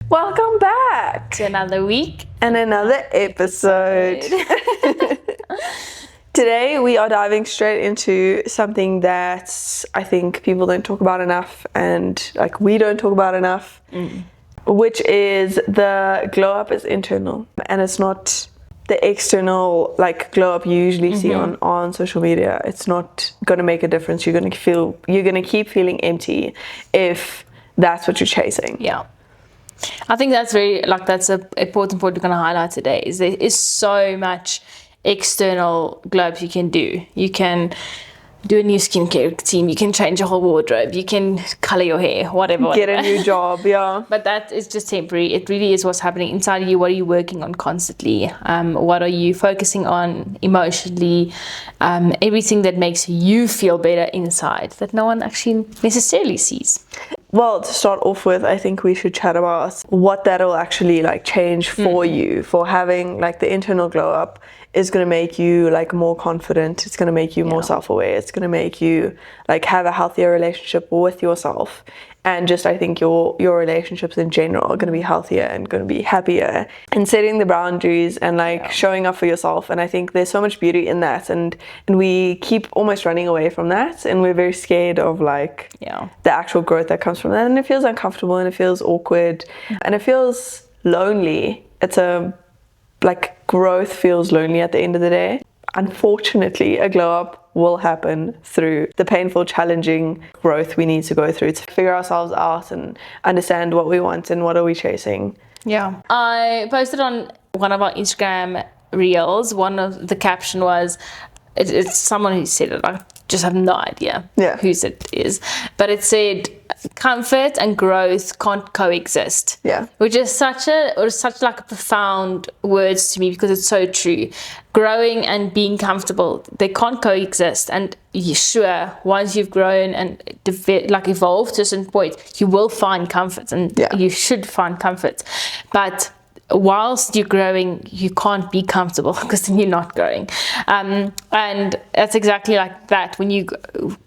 Welcome back to another week and another episode. Today we are diving straight into something that I think people don't talk about enough, and like we don't talk about enough, which is the glow up is internal, and it's not the external like glow up you usually see on social media. It's not going to make a difference. You're going to keep feeling empty if that's what you're chasing. Yeah, I think that's that's an important point we're going to highlight today. Is there is so much external glow up you can do. You can do a new skincare routine, you can change your whole wardrobe, you can color your hair, whatever. Get a new job, yeah. But that is just temporary. It really is what's happening inside of you. What are you working on constantly? What are you focusing on emotionally? Everything that makes you feel better inside that no one actually necessarily sees. Well, to start off with, I think we should chat about what that'll actually like change for you, for having like the internal glow up is going to make you like more confident. It's going to make you more self-aware. It's going to make you like have a healthier relationship with yourself. And just I think your relationships in general are going to be healthier and going to be happier, and setting the boundaries and like showing up for yourself. And I think there's so much beauty in that, and we keep almost running away from that, and we're very scared of like the actual growth that comes from that, and it feels uncomfortable and it feels awkward and it feels lonely. Growth feels lonely at the end of the day. Unfortunately, a glow up will happen through the painful, challenging growth we need to go through to figure ourselves out and understand what we want and what are we chasing. Yeah. I posted on one of our Instagram reels, one of the caption was, it's someone who said it, I just have no idea whose it is, but it said comfort and growth can't coexist, which is such like a profound words to me, because it's so true. Growing and being comfortable, they can't coexist. And sure, once you've grown and evolved to a certain point, you will find comfort, and you should find comfort, but whilst you're growing, you can't be comfortable, because then you're not growing. And that's exactly like that. When you're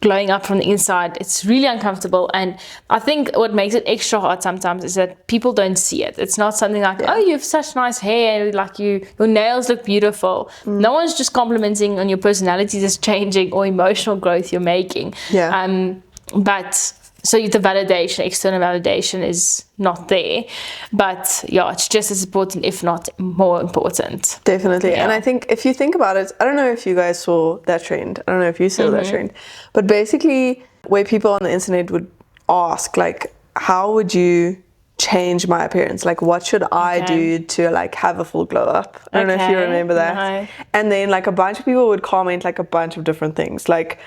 glowing up from the inside, it's really uncomfortable. And I think what makes it extra hard sometimes is that people don't see it. It's not something like, oh, you have such nice hair, like your nails look beautiful. No one's just complimenting on your personality that's changing or emotional growth you're making. But so the validation, external validation is not there. But it's just as important, if not more important. Definitely. And I think if you think about it, I don't know if you guys saw that trend. I don't know if you saw that trend. But basically, where people on the internet would ask, like, how would you change my appearance? Like, what should I do to like have a full glow up? I don't know if you remember that. No. And then like a bunch of people would comment like a bunch of different things, like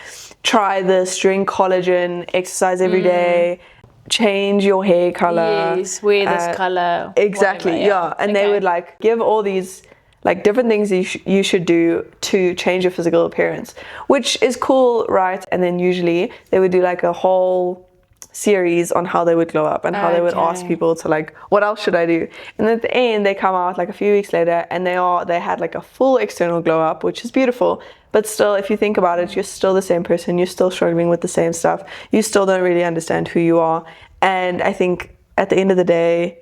try this, drink collagen, exercise every day, change your hair color, wear this color, exactly, whatever, and they would like give all these like different things you should do to change your physical appearance, which is cool, right? And then usually they would do like a whole series on how they would glow up and how they would ask people to like, what else should I do? And at the end they come out like a few weeks later and they had like a full external glow up, which is beautiful. But still, if you think about it, you're still the same person. You're still struggling with the same stuff. You still don't really understand who you are. And I think at the end of the day,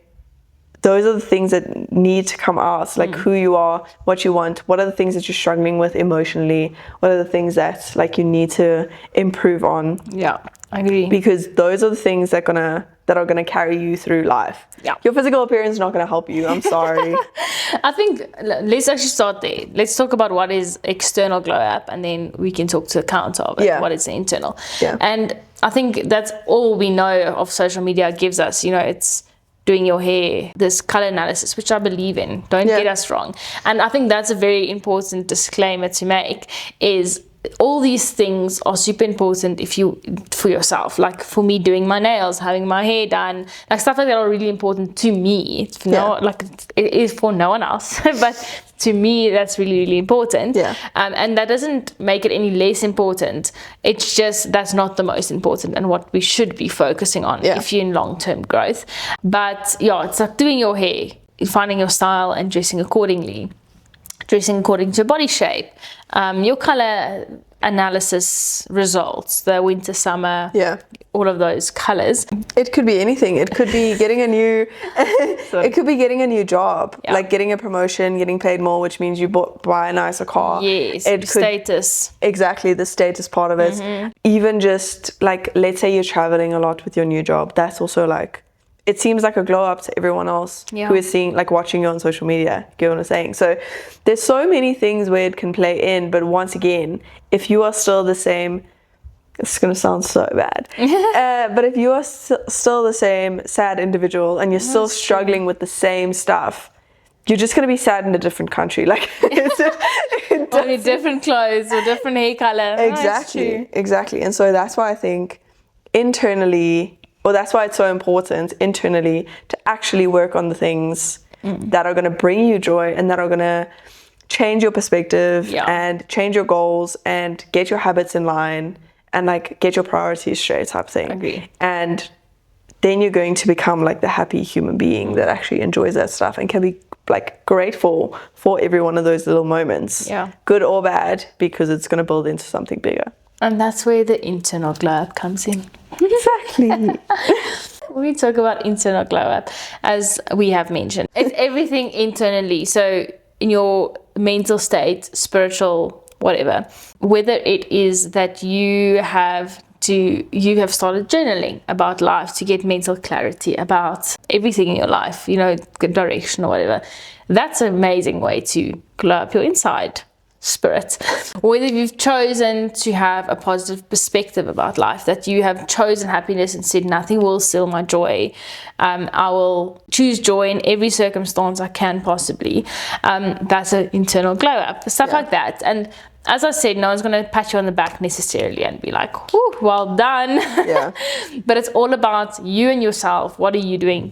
those are the things that need to come out, like who you are, what you want, what are the things that you're struggling with emotionally, what are the things that like you need to improve on. Yeah, I agree. Because those are the things that are gonna carry you through life. Yeah. Your physical appearance is not gonna help you. I'm sorry. I think let's actually start there. Let's talk about what is external glow up, and then we can talk to the counter of it, what is the internal. Yeah. And I think that's all we know of social media gives us. You know, it's doing your hair, this color analysis, which I believe in. Don't get us wrong. And I think that's a very important disclaimer to make, is all these things are super important for yourself. Like for me, doing my nails, having my hair done, like stuff like that are really important to me. It's it is for no one else, but to me that's really, really important. And that doesn't make it any less important. It's just that's not the most important and what we should be focusing on if you're in long-term growth. But it's like doing your hair, finding your style and dressing accordingly, dressing according to your body shape, your color analysis results, the winter, summer, all of those colors. It could be anything. It could be getting a new it could be getting a new job, like getting a promotion, getting paid more, which means you buy a nicer car. Yes, status. Exactly, the status part of it. Even just like, let's say you're traveling a lot with your new job, that's also like, it seems like a glow up to everyone else who is seeing, like watching you on social media. You get what I'm saying? So there's so many things where it can play in, but once again, if you are still the same, it's going to sound so bad, but if you are still the same sad individual and you're still struggling with the same stuff, you're just going to be sad in a different country. Like, only different clothes or different hair color. Exactly. And so that's why I think internally, or that's why it's so important internally to actually work on the things that are going to bring you joy and that are going to change your perspective and change your goals and get your habits in line and like get your priorities straight type thing. Agree. And then you're going to become like the happy human being that actually enjoys that stuff and can be like grateful for every one of those little moments, good or bad, because it's going to build into something bigger. And that's where the internal glow up comes in. Exactly. When we talk about internal glow up, as we have mentioned, it's everything internally. So in your mental state, spiritual, whatever, whether it is that you have started journaling about life to get mental clarity about everything in your life, good direction or whatever, that's an amazing way to glow up your inside spirit. Whether you've chosen to have a positive perspective about life, that you have chosen happiness and said nothing will steal my joy, I will choose joy in every circumstance I can possibly, that's an internal glow up, stuff like that. And as I said, no one's going to pat you on the back necessarily and be like, whew, well done. But it's all about you and yourself. What are you doing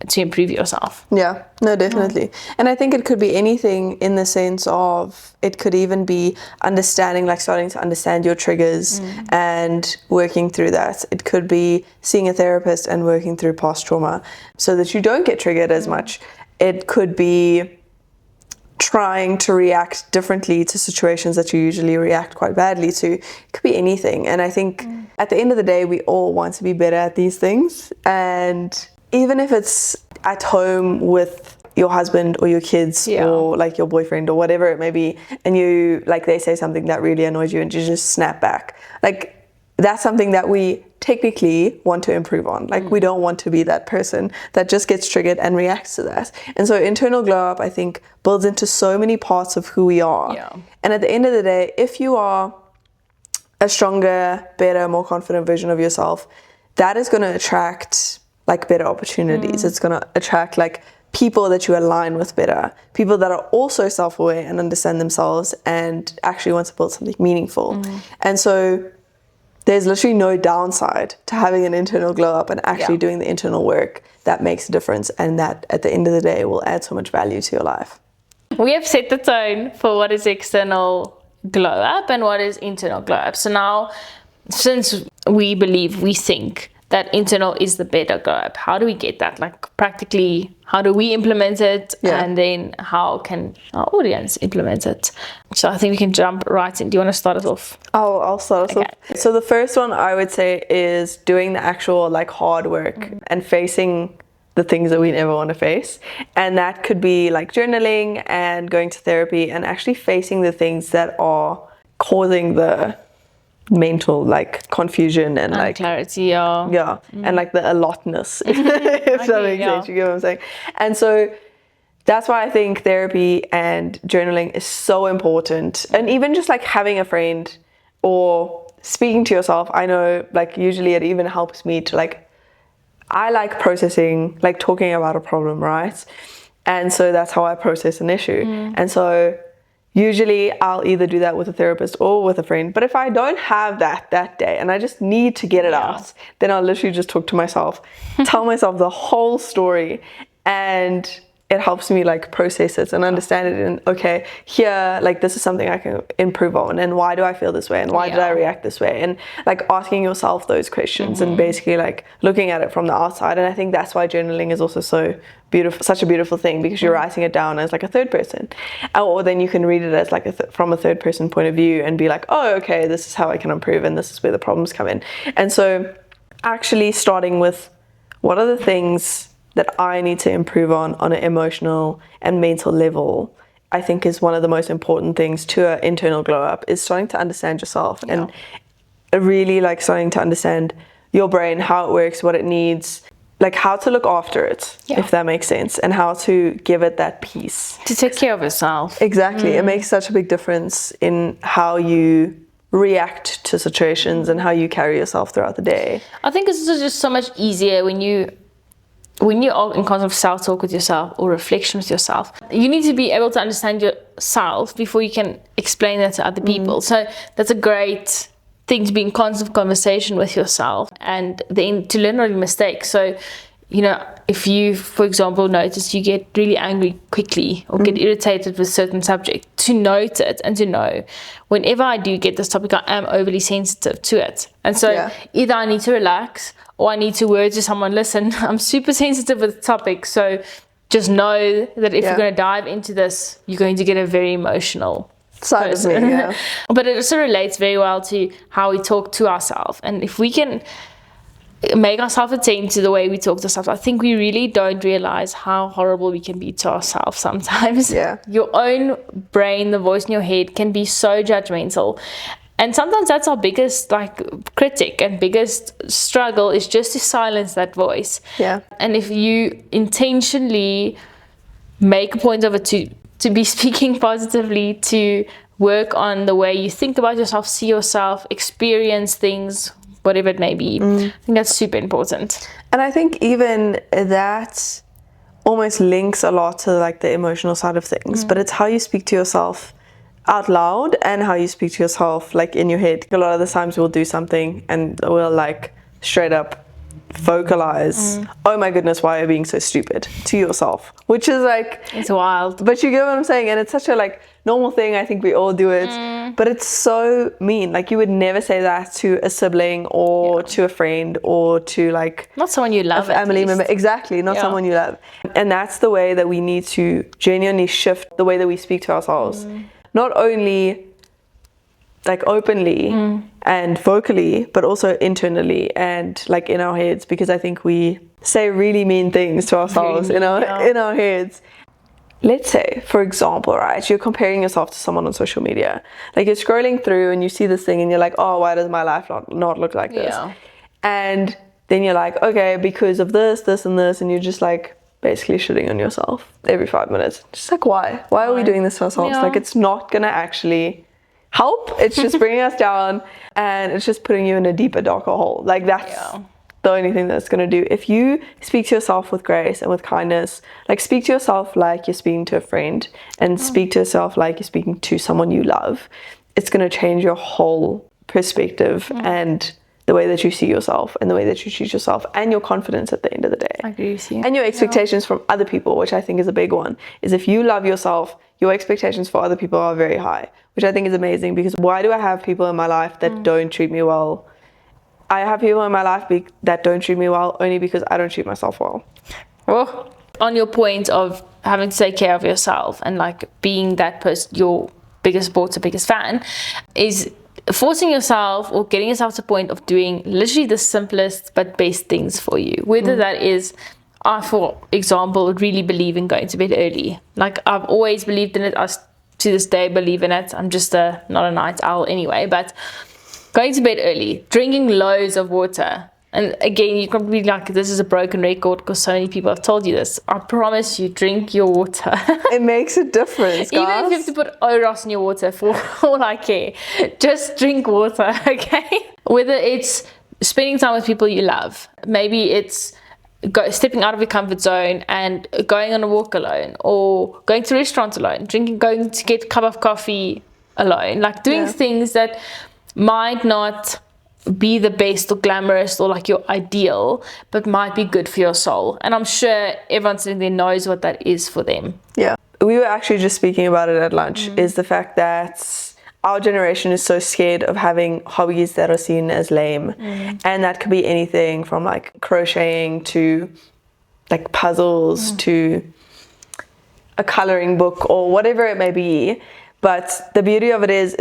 to improve yourself? Yeah, no, definitely. And I think it could be anything in the sense of, it could even be understanding, like starting to understand your triggers and working through that. It could be seeing a therapist and working through past trauma so that you don't get triggered as much. It could be trying to react differently to situations that you usually react quite badly to. It could be anything. And I think at the end of the day, we all want to be better at these things. And even if it's at home with your husband or your kids or like your boyfriend or whatever it may be, and you, like, they say something that really annoys you and you just snap back, like, that's something that we technically want to improve on. Like, we don't want to be that person that just gets triggered and reacts to that. And so internal glow up, I think, builds into so many parts of who we are. And at the end of the day, if you are a stronger, better, more confident version of yourself, that is going to attract like better opportunities. It's going to attract like people that you align with better, people that are also self-aware and understand themselves and actually want to build something meaningful. And so there's literally no downside to having an internal glow up and actually doing the internal work that makes a difference, and that at the end of the day will add so much value to your life. We have set the tone for what is external glow up and what is internal glow up. So now, since we think that internal is the better glow up, how do we get that? Like, practically, how do we implement it? And then how can our audience implement it? So I think we can jump right in. Do you want to start us off? I'll start us off. So the first one I would say is doing the actual like hard work and facing the things that we never want to face. And that could be like journaling and going to therapy and actually facing the things that are causing the mental like confusion and like clarity and like the allotness, if that makes sense. You get what I'm saying? And so that's why I think therapy and journaling is so important. And even just like having a friend or speaking to yourself, I know like usually it even helps me to like, I like processing, like talking about a problem, right? And so that's how I process an issue. And so usually I'll either do that with a therapist or with a friend. But if I don't have that day and I just need to get it out, then I'll literally just talk to myself, tell myself the whole story, and it helps me like process it and understand it. And okay, here, like this is something I can improve on, and why do I feel this way, and why did I react this way, and like asking yourself those questions and basically like looking at it from the outside. And I think that's why journaling is also so beautiful, such a beautiful thing, because you're writing it down as like a third person, or then you can read it as like from a third person point of view and be like, oh, okay, this is how I can improve and this is where the problems come in. And so actually starting with what are the things that I need to improve on an emotional and mental level, I think is one of the most important things to an internal glow up, is starting to understand yourself and really like starting to understand your brain, how it works, what it needs, like how to look after it, if that makes sense, and how to give it that peace. To take care of yourself. Exactly. It makes such a big difference in how you react to situations and how you carry yourself throughout the day. I think it's just so much easier when you are in constant self-talk with yourself or reflection with yourself. You need to be able to understand yourself before you can explain that to other people. So that's a great thing, to be in constant conversation with yourself and then to learn from your mistakes. So, you know, if you, for example, notice you get really angry quickly or get irritated with certain subject, to note it and to know whenever I do get this topic, I am overly sensitive to it. And so either I need to relax or I need to word to someone, listen, I'm super sensitive with the topic. So just know that if you're going to dive into this, you're going to get a very emotional side of me. But it also relates very well to how we talk to ourselves. And if we can make ourselves attend to the way we talk to ourselves, I think we really don't realize how horrible we can be to ourselves sometimes. Your own brain, the voice in your head, can be so judgmental. And sometimes that's our biggest critic and biggest struggle, is just to silence that voice. And if you intentionally make a point of it to be speaking positively, to work on the way you think about yourself, see yourself, experience things, whatever it may be. I think that's super important. And I think even that almost links a lot to like the emotional side of things, but it's how you speak to yourself out loud and how you speak to yourself like in your head. A lot of the times we'll do something and we'll like straight up vocalize, oh my goodness, why are you being so stupid, to yourself, which is like, it's wild, but you get what I'm saying. And it's such a like normal thing. I think we all do it, but it's so mean. Like you would never say that to a sibling or to a friend or to like not someone you love, a family member. Exactly, not someone you love. And that's the way that we need to genuinely shift the way that we speak to ourselves, not only like openly and vocally, but also internally and like in our heads, because I think we say really mean things to ourselves in our heads. Let's say, for example, right, you're comparing yourself to someone on social media. Like you're scrolling through and you see this thing and you're like, oh, why does my life not look like this? And then you're like, okay, because of this, this, and this, and you're just like basically shitting on yourself every 5 minutes. Just like, why are we doing this to ourselves? Like it's not gonna actually help. It's just bringing us down and it's just putting you in a deeper, darker hole. Like that's the only thing that's going to do. If you speak to yourself with grace and with kindness, like speak to yourself like you're speaking to a friend and speak to yourself like you're speaking to someone you love, it's going to change your whole perspective and the way that you see yourself and the way that you treat yourself and your confidence at the end of the day. I agree with you. And your expectations from other people, which I think is a big one, is if you love yourself, your expectations for other people are very high, which I think is amazing, because why do I have people in my life that don't treat me well? I have people in my life that don't treat me well only because I don't treat myself well. Well, on your point of having to take care of yourself and like being that person, your biggest supporter, biggest fan, is forcing yourself or getting yourself to the point of doing literally the simplest but best things for you. Whether that is, I, for example, really believe in going to bed early. Like I've always believed in it. I to this day believe in it. I'm just not a night owl anyway, but going to bed early, drinking loads of water. And again, you can be like, this is a broken record because so many people have told you this. I promise you, drink your water. It makes a difference, guys. Even if you have to put Oros in your water, for all I care, just drink water, okay? Whether it's spending time with people you love, maybe it's stepping out of your comfort zone and going on a walk alone, or going to a restaurant alone, going to get a cup of coffee alone, like doing things that might not be the best or glamorous or like your ideal, but might be good for your soul. And I'm sure everyone sitting there knows what that is for them. Yeah, we were actually just speaking about it at lunch, is the fact that our generation is so scared of having hobbies that are seen as lame. And that could be anything from like crocheting to like puzzles to a coloring book or whatever it may be. But the beauty of it is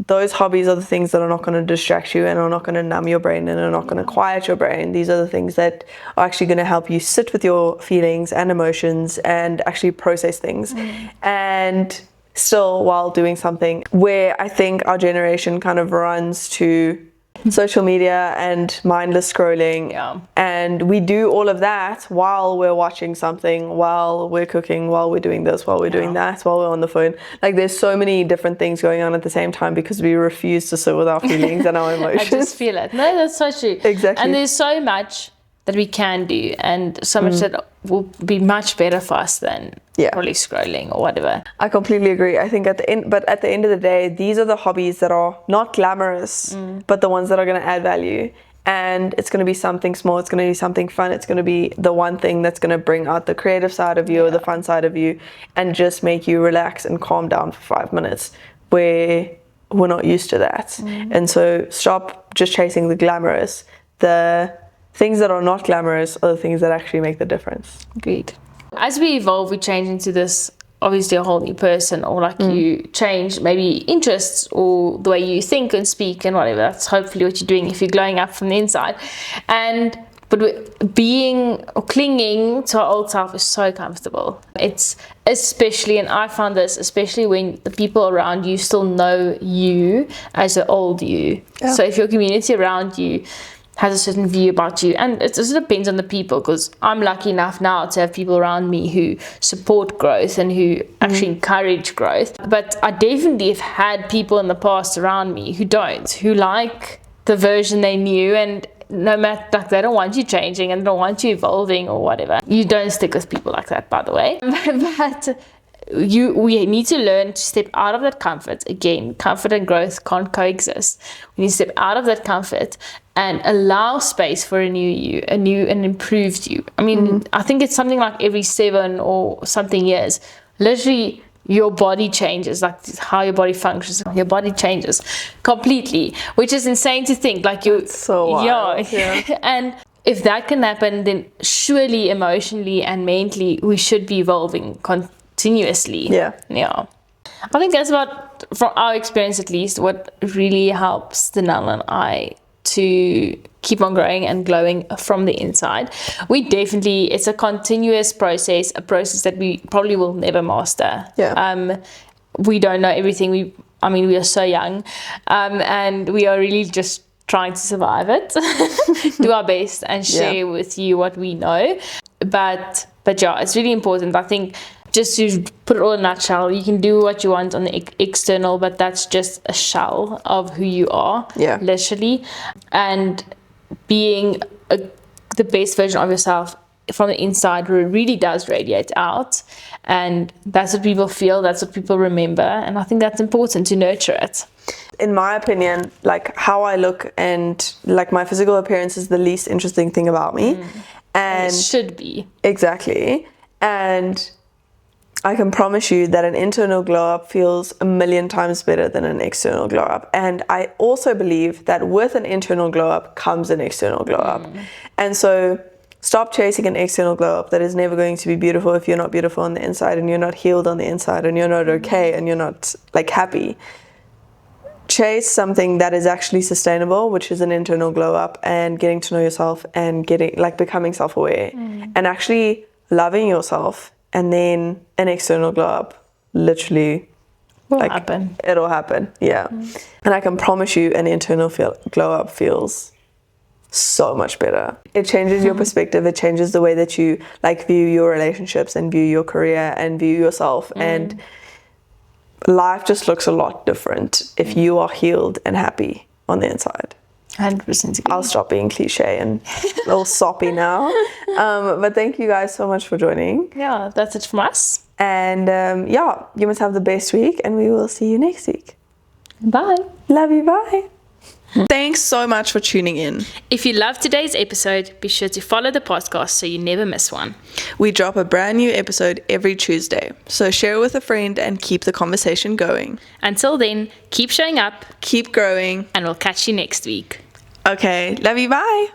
those hobbies are the things that are not going to distract you and are not going to numb your brain and are not going to quiet your brain. These are the things that are actually going to help you sit with your feelings and emotions and actually process things. And still while doing something where I think our generation kind of runs to social media and mindless scrolling, and we do all of that while we're watching something, while we're cooking, while we're doing this, while we're doing that, while we're on the phone. Like there's so many different things going on at the same time because we refuse to sit with our feelings and our emotions. I just feel it. No, that's so true. Exactly. And there's so much that we can do, and so much that will be much better for us than probably scrolling or whatever. I completely agree. I think at the end of the day, these are the hobbies that are not glamorous, but the ones that are going to add value. And it's going to be something small. It's going to be something fun. It's going to be the one thing that's going to bring out the creative side of you or the fun side of you and just make you relax and calm down for 5 minutes, where we're not used to that. And so stop just chasing the glamorous. The things that are not glamorous are the things that actually make the difference. Agreed. As we evolve, we change into this, obviously, a whole new person, or like you change maybe interests or the way you think and speak and whatever. That's hopefully what you're doing if you're glowing up from the inside. But being or clinging to our old self is so comfortable. It's especially, and I found this, especially when the people around you still know you as the old you. So if your community around you has a certain view about you, and it just depends on the people, because I'm lucky enough now to have people around me who support growth and who actually encourage growth. But I definitely have had people in the past around me who don't, who like the version they knew, and no matter, like, they don't want you changing and they don't want you evolving or whatever. You don't stick with people like that, by the way. But we need to learn to step out of that comfort. Again, comfort and growth can't coexist. We need to step out of that comfort and allow space for a new you, a new and improved you. I mean, I think it's something like every 7 or something years, literally your body changes, like how your body functions, your body changes completely, which is insane to think. Like That's so wild. And if that can happen, then surely emotionally and mentally we should be evolving continuously. I think that's what, from our experience at least, what really helps Danelle and I to keep on growing and glowing from the inside. We definitely, it's a continuous process, a process that we probably will never master. We don't know everything. We are so young, and we are really just trying to survive it, do our best and share with you what we know. But yeah, it's really important. I think, just to put it all in a nutshell, you can do what you want on the external, but that's just a shell of who you are, literally. And being the best version of yourself from the inside really does radiate out. And that's what people feel, that's what people remember. And I think that's important to nurture it. In my opinion, like how I look and like my physical appearance is the least interesting thing about me. And it should be. Exactly. And I can promise you that an internal glow up feels 1,000,000 times better than an external glow up. And I also believe that with an internal glow up comes an external glow up. And so stop chasing an external glow up that is never going to be beautiful if you're not beautiful on the inside and you're not healed on the inside and you're not okay and you're not like happy. Chase something that is actually sustainable, which is an internal glow up, and getting to know yourself and becoming self-aware and actually loving yourself. And then an external glow up literally will happen. It'll happen, And I can promise you an internal glow up feels so much better. It changes your perspective. It changes the way that you view your relationships and view your career and view yourself. And life just looks a lot different if you are healed and happy on the inside. 100%. I'll stop being cliche and a little soppy now. But thank you guys so much for joining. Yeah, that's it from us. And you must have the best week, and we will see you next week. Bye. Love you. Bye. Thanks so much for tuning in. If you loved today's episode, be sure to follow the podcast so you never miss one. We drop a brand new episode every Tuesday, so share it with a friend and keep the conversation going. Until then, keep showing up, keep growing, and we'll catch you next week. Okay, love you, bye.